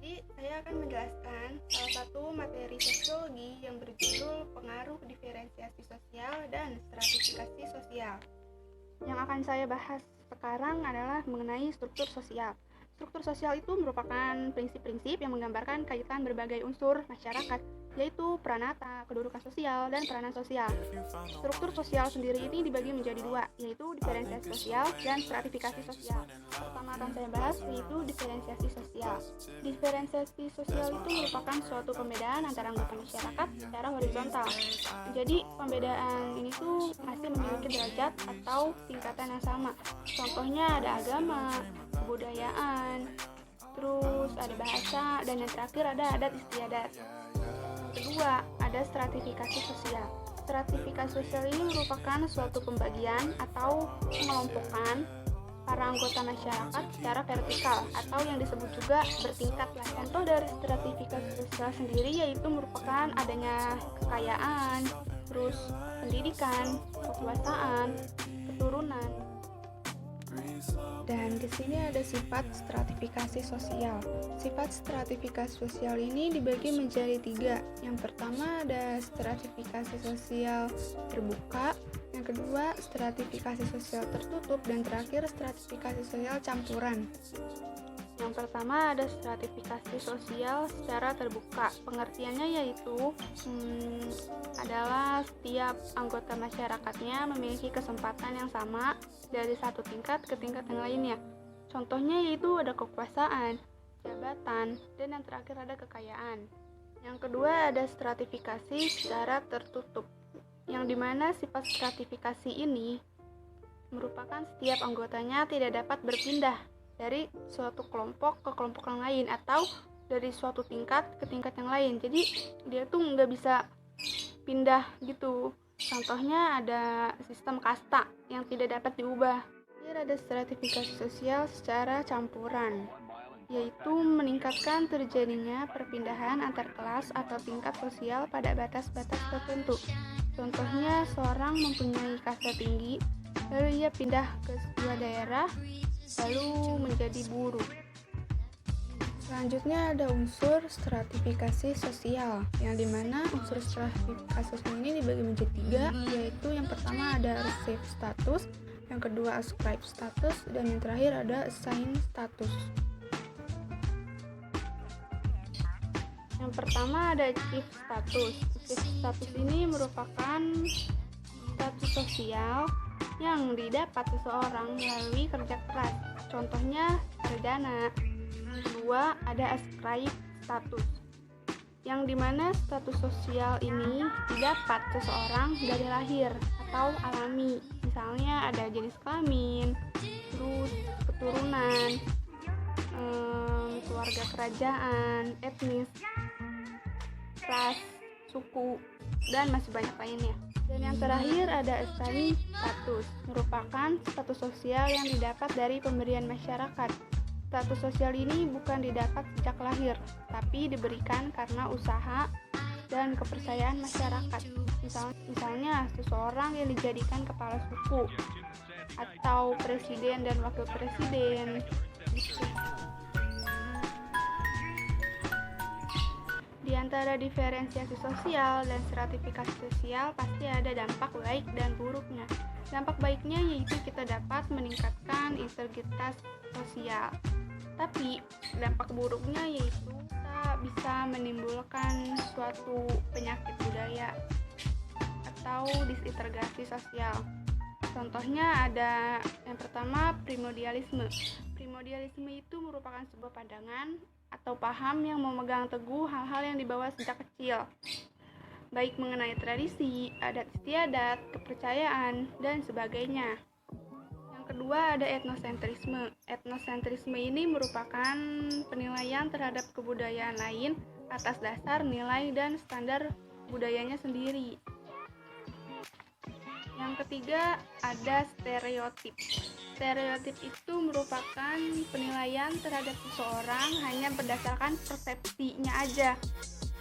Jadi, saya akan menjelaskan salah satu materi sosiologi yang berjudul Pengaruh Diferensiasi Sosial dan Stratifikasi Sosial. Yang akan saya bahas sekarang adalah mengenai struktur sosial. Struktur sosial itu merupakan prinsip-prinsip yang menggambarkan kaitan berbagai unsur masyarakat, yaitu peranata, kedudukan sosial, dan peranan sosial. Struktur sosial sendiri ini dibagi menjadi dua, yaitu diferensiasi sosial dan stratifikasi sosial. Pertama akan saya bahas yaitu diferensiasi sosial. Diferensiasi sosial itu merupakan suatu pembedaan antara anggota masyarakat secara horizontal. Jadi pembedaan ini tuh masih memiliki derajat atau tingkatan yang sama. Contohnya ada agama, kebudayaan, terus ada bahasa, dan yang terakhir ada adat istiadat. Kedua, ada stratifikasi sosial. Stratifikasi sosial ini merupakan suatu pembagian atau pengelompokan para anggota masyarakat secara vertikal atau yang disebut juga bertingkat. Contoh dari stratifikasi sosial sendiri yaitu merupakan adanya kekayaan, terus pendidikan, kekuasaan, keturunan. Dan di sini ada sifat stratifikasi sosial. Sifat stratifikasi sosial ini dibagi menjadi 3. Yang pertama ada stratifikasi sosial terbuka, yang kedua stratifikasi sosial tertutup, dan terakhir stratifikasi sosial campuran. Yang pertama ada stratifikasi sosial secara terbuka. Pengertiannya yaitu adalah setiap anggota masyarakatnya memiliki kesempatan yang sama dari satu tingkat ke tingkat yang lainnya. Contohnya yaitu ada kekuasaan, jabatan, dan yang terakhir ada kekayaan. Yang kedua ada stratifikasi secara tertutup, yang dimana sifat stratifikasi ini merupakan setiap anggotanya tidak dapat berpindah dari suatu kelompok ke kelompok yang lain atau dari suatu tingkat ke tingkat yang lain. Jadi dia tuh nggak bisa pindah gitu. Contohnya ada sistem kasta yang tidak dapat diubah. Kemudian ada stratifikasi sosial secara campuran, yaitu meningkatkan terjadinya perpindahan antar kelas atau tingkat sosial pada batas-batas tertentu. Contohnya seorang mempunyai kasta tinggi, lalu ia pindah ke sebuah daerah, lalu menjadi buruh. Selanjutnya ada unsur stratifikasi sosial, yang dimana unsur stratifikasi sosial ini dibagi menjadi 3, yaitu yang pertama ada receive status, yang kedua ascribe status, dan yang terakhir ada assign status. Yang pertama ada achieve status. Achieve status ini merupakan status sosial yang didapat seseorang melalui kerja keras. Contohnya sarjana. Kedua, ada ascribe status, yang dimana status sosial ini didapat seseorang dari lahir atau alami. Misalnya ada jenis kelamin, terus keturunan, keluarga kerajaan, etnis, ras, suku, dan masih banyak lainnya. Dan yang terakhir ada assign status, merupakan status sosial yang didapat dari pemberian masyarakat. Status sosial ini bukan didapat sejak lahir, tapi diberikan karena usaha dan kepercayaan masyarakat. Misalnya seseorang yang dijadikan kepala suku atau presiden dan wakil presiden. Di antara diferensiasi sosial dan stratifikasi sosial pasti ada dampak baik dan buruknya. Dampak baiknya yaitu kita dapat meningkatkan integritas sosial. Tapi dampak buruknya yaitu kita bisa menimbulkan suatu penyakit budaya atau disintegrasi sosial. Contohnya ada yang pertama primordialisme. Primordialisme itu merupakan sebuah pandangan atau paham yang memegang teguh hal-hal yang dibawa sejak kecil, baik mengenai tradisi, adat istiadat, kepercayaan, dan sebagainya. Yang kedua ada etnosentrisme. Etnosentrisme ini merupakan penilaian terhadap kebudayaan lain atas dasar nilai dan standar budayanya sendiri. Yang ketiga ada stereotip. Stereotip itu merupakan penilaian terhadap seseorang hanya berdasarkan persepsinya aja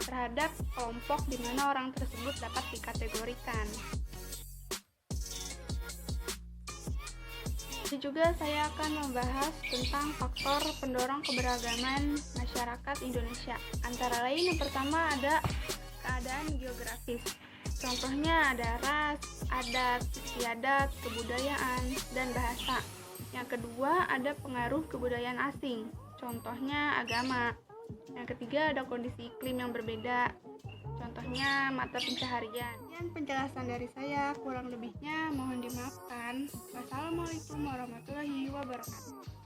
terhadap kelompok di mana orang tersebut dapat dikategorikan. Ada juga saya akan membahas tentang faktor pendorong keberagaman masyarakat Indonesia. Antara lain yang pertama ada keadaan geografis. Contohnya ada ras, adat, istiadat, kebudayaan, dan bahasa. Yang kedua ada pengaruh kebudayaan asing. Contohnya agama. Yang ketiga ada kondisi iklim yang berbeda. Contohnya mata pencaharian. Sekian penjelasan dari saya, kurang lebihnya mohon dimaafkan. Wassalamualaikum warahmatullahi wabarakatuh.